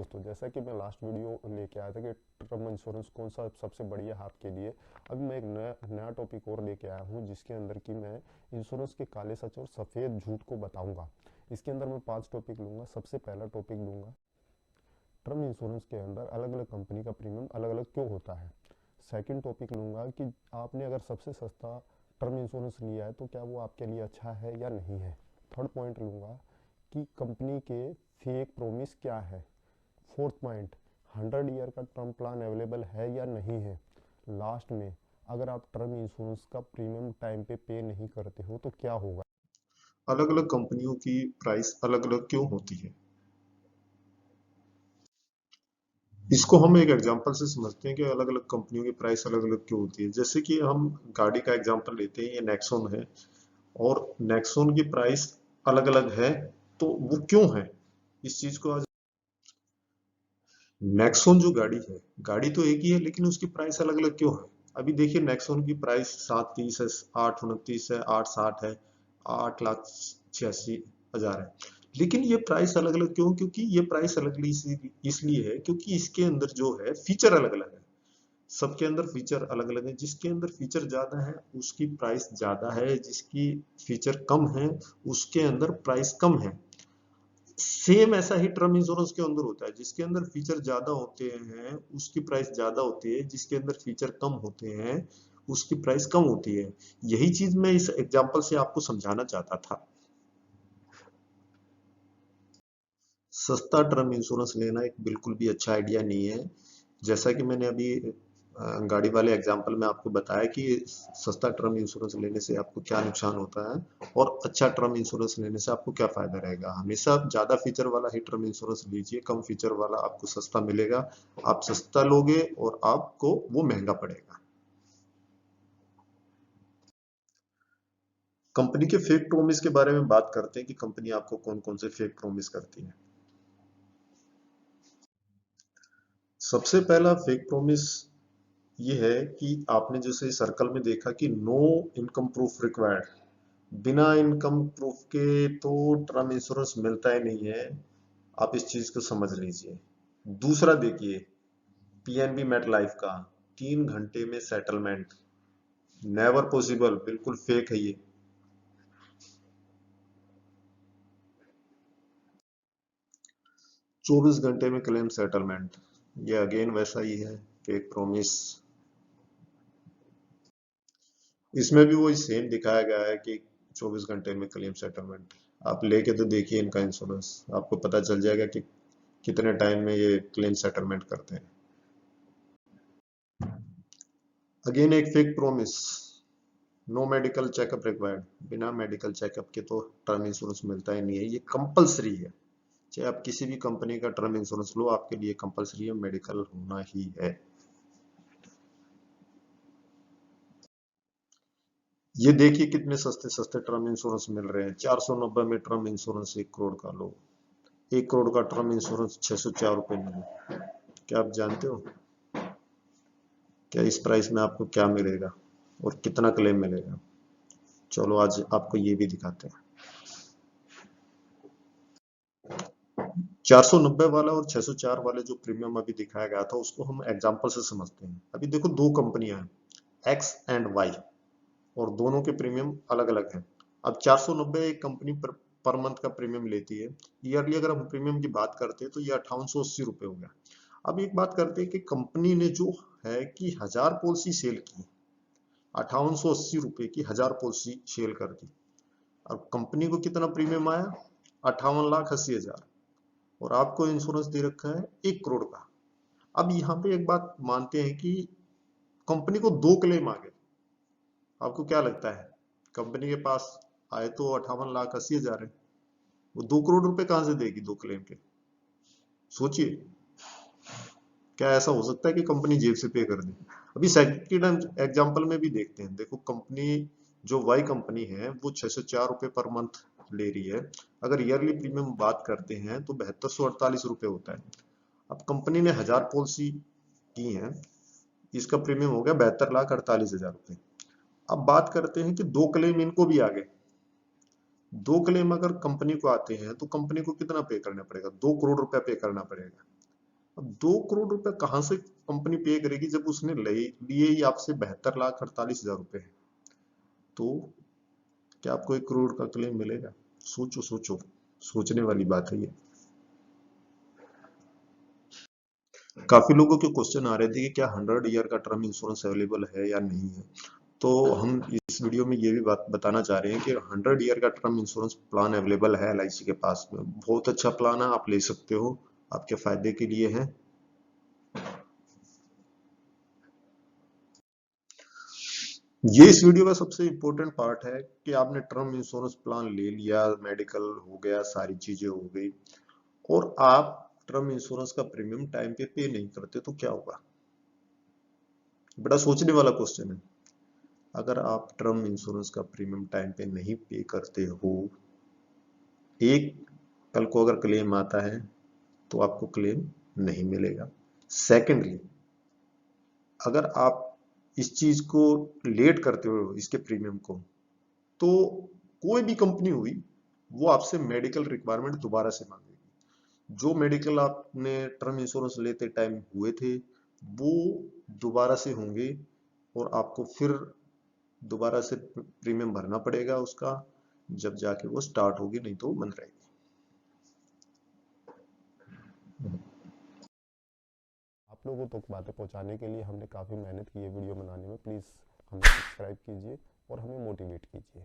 दोस्तों, जैसा कि मैं लास्ट वीडियो लेके आया था कि टर्म इंश्योरेंस कौन सा सबसे बढ़िया है आपके लिए। अभी मैं एक नया नया टॉपिक और लेके आया हूँ जिसके अंदर कि मैं इंश्योरेंस के काले सच और सफ़ेद झूठ को बताऊंगा। इसके अंदर मैं 5 टॉपिक लूँगा। सबसे पहला टॉपिक लूँगा, टर्म इंश्योरेंस के अंदर अलग अलग कंपनी का प्रीमियम अलग अलग क्यों होता है। सेकंड टॉपिक लूँगा कि आपने अगर सबसे सस्ता टर्म इंश्योरेंस लिया है तो क्या वो आपके लिए अच्छा है या नहीं है। थर्ड पॉइंट लूँगा कि कंपनी के फेक प्रोमिस क्या है। फोर्थ पॉइंट, 100 ईयर का टर्म प्लान अवेलेबल है या नहीं है। लास्ट में, अगर आप टर्म इंश्योरेंस का प्रीमियम टाइम पे नहीं करते हो तो क्या होगा। अलग अलग कंपनियों की प्राइस अलग अलग क्यों होती है, इसको हम एक एग्जांपल से समझते हैं कि अलग अलग कंपनियों की प्राइस अलग अलग क्यों होती है। जैसे कि हम गाड़ी का एग्जांपल लेते हैं, ये नेक्सॉन है और नेक्सॉन की प्राइस अलग अलग है। तो वो क्यों है, इस चीज को आज नेक्सॉन जो गाड़ी है, गाड़ी तो एक ही है लेकिन उसकी प्राइस अलग अलग क्यों है। अभी देखिए नेक्सॉन की प्राइस 730 है, 829 है, 860 है, 8,86,000 है। लेकिन ये प्राइस अलग अलग क्यों, क्योंकि ये प्राइस अलग इसलिए है क्योंकि इसके अंदर जो है फीचर अलग अलग है। सबके अंदर फीचर अलग अलग है। जिसके अंदर फीचर ज्यादा है उसकी प्राइस ज्यादा है, जिसकी फीचर कम है उसके अंदर प्राइस कम है। सेम ऐसा ही टर्म इंश्योरेंस के अंदर होता है। जिसके अंदर फीचर ज्यादा होते हैं उसकी प्राइस ज्यादा होती है, जिसके अंदर फीचर कम होते हैं उसकी प्राइस कम होती है। यही चीज मैं इस एग्जांपल से आपको समझाना चाहता था। सस्ता टर्म इंश्योरेंस लेना एक बिल्कुल भी अच्छा आइडिया नहीं है। जैसा कि मैंने अभी गाड़ी वाले एग्जांपल में आपको बताया कि सस्ता टर्म इंश्योरेंस लेने से आपको क्या नुकसान होता है और अच्छा टर्म इंश्योरेंस लेने से आपको क्या फायदा रहेगा। हमेशा आप ज्यादा फीचर वाला ही टर्म इंश्योरेंस लीजिए, कम फीचर वाला आपको सस्ता मिलेगा। आप सस्ता लोगे और आपको वो महंगा पड़ेगा। कंपनी के फेक प्रोमिस के बारे में बात करते हैं कि कंपनी आपको कौन कौन से फेक प्रोमिस करती है। सबसे पहला फेक प्रोमिस ये है कि आपने जैसे सर्कल में देखा कि नो इनकम प्रूफ रिक्वायर्ड, बिना इनकम प्रूफ के तो टर्म इंश्योरेंस मिलता ही नहीं है। आप इस चीज को समझ लीजिए। दूसरा देखिए, पीएनबी मेट लाइफ का 3 घंटे में सेटलमेंट, नेवर पॉसिबल, बिल्कुल फेक है ये। 24 घंटे में क्लेम सेटलमेंट, ये अगेन वैसा ही है, फेक प्रॉमिस। इसमें भी वही सेम दिखाया गया है कि 24 घंटे में क्लेम सेटलमेंट। आप लेके तो देखिए इनका इंश्योरेंस, आपको पता चल जाएगा कि कितने टाइम में ये क्लेम सेटलमेंट करते हैं। अगेन एक fake promise, no medical checkup required, बिना मेडिकल चेकअप के तो टर्म इंश्योरेंस मिलता ही नहीं है। ये कंपलसरी है, चाहे आप किसी भी कंपनी का टर्म इंश्योरेंस लो आपके लिए कंपलसरी है, मेडिकल होना ही है। ये देखिए कितने सस्ते सस्ते टर्म इंश्योरेंस मिल रहे हैं। 490 में टर्म इंश्योरेंस 1 करोड़ का लो। 1 करोड़ का टर्म इंश्योरेंस 604 रुपए में है। क्या आप जानते हो क्या इस प्राइस में आपको क्या मिलेगा और कितना क्लेम मिलेगा। चलो आज आपको ये भी दिखाते हैं। 490 वाला और 604 वाले जो प्रीमियम अभी दिखाया गया था उसको हम एग्जांपल से समझते हैं। अभी देखो दो कंपनियां हैं, एक्स एंड वाई, और दोनों के प्रीमियम अलग अलग हैं। अब 490 एक कंपनी पर मंथ का प्रीमियम लेती है। ईयरली अगर हम प्रीमियम की बात करते हैं तो ये 5880 रुपए हो गया। अब एक बात करते हैं कि कंपनी ने जो है कि 1000 पॉलिसी सेल की, 5880 रुपए की 1000 पॉलिसी सेल कर दी। अब कंपनी को कितना प्रीमियम आया, 58,80,000, और आपको इंश्योरेंस दे रखा है 1 करोड़ का। अब यहाँ पे एक बात मानते हैं कि कंपनी को 2 क्लेम आ गए। आपको क्या लगता है, कंपनी के पास आए तो 58,80,000 है, वो 2 करोड़ रुपए कहां से देगी 2 क्लेम के। सोचिए, क्या ऐसा हो सकता है कि कंपनी जेब से पे कर दे। अभी सेकंड एग्जांपल में भी देखते हैं। देखो कंपनी जो वाई कंपनी है वो 604 रुपए पर मंथ ले रही है। अगर ईयरली प्रीमियम बात करते हैं तो 7248 रुपए होता है। अब कंपनी ने 1000 पॉलिसी की है, इसका प्रीमियम हो गया 72,48,000 रुपए। अब बात करते हैं कि 2 क्लेम इनको भी आ गए। 2 क्लेम अगर कंपनी को आते हैं तो कंपनी को कितना पे करना पड़ेगा, 2 करोड़ रुपया पे करना पड़ेगा। अब 2 करोड़ रुपए कहाँ से कंपनी पे करेगी जब उसने लिए ही आपसे 72,48,000 रुपए है। तो क्या आपको 1 करोड़ का क्लेम मिलेगा? सोचो सोचो, सोचने वाली बात है ये। काफी लोगों के क्वेश्चन आ रहे थे कि क्या 100 ईयर का टर्म इंश्योरेंस अवेलेबल है या नहीं है। तो हम इस वीडियो में ये भी बात बताना चाह रहे हैं कि 100 ईयर का टर्म इंश्योरेंस प्लान अवेलेबल है LIC के पास में। बहुत अच्छा प्लान है, आप ले सकते हो, आपके फायदे के लिए है। ये इस वीडियो का सबसे इम्पोर्टेंट पार्ट है कि आपने टर्म इंश्योरेंस प्लान ले लिया, मेडिकल हो गया, सारी चीजें हो गई, और आप टर्म इंश्योरेंस का प्रीमियम टाइम पे नहीं करते तो क्या होगा? बड़ा सोचने वाला क्वेश्चन है। अगर आप टर्म इंश्योरेंस का प्रीमियम टाइम पे नहीं पे करते हो, एक कल को अगर क्लेम आता है तो आपको क्लेम नहीं मिलेगा। सेकेंडली, अगर आप इस चीज को लेट करते हो, इसके प्रीमियम को, तो कोई भी कंपनी हुई वो आपसे मेडिकल रिक्वायरमेंट दोबारा से मांगेगी। जो मेडिकल आपने टर्म इंश्योरेंस लेते टाइम हुए थे वो दोबारा से होंगे, और आपको फिर दोबारा से प्रीमियम भरना पड़ेगा उसका, जब जाके वो स्टार्ट होगी, नहीं तो बंद रहेगी। आप लोगों तक बातें पहुंचाने के लिए हमने काफ़ी मेहनत की है वीडियो बनाने में। प्लीज़ हमें सब्सक्राइब कीजिए और हमें मोटिवेट कीजिए।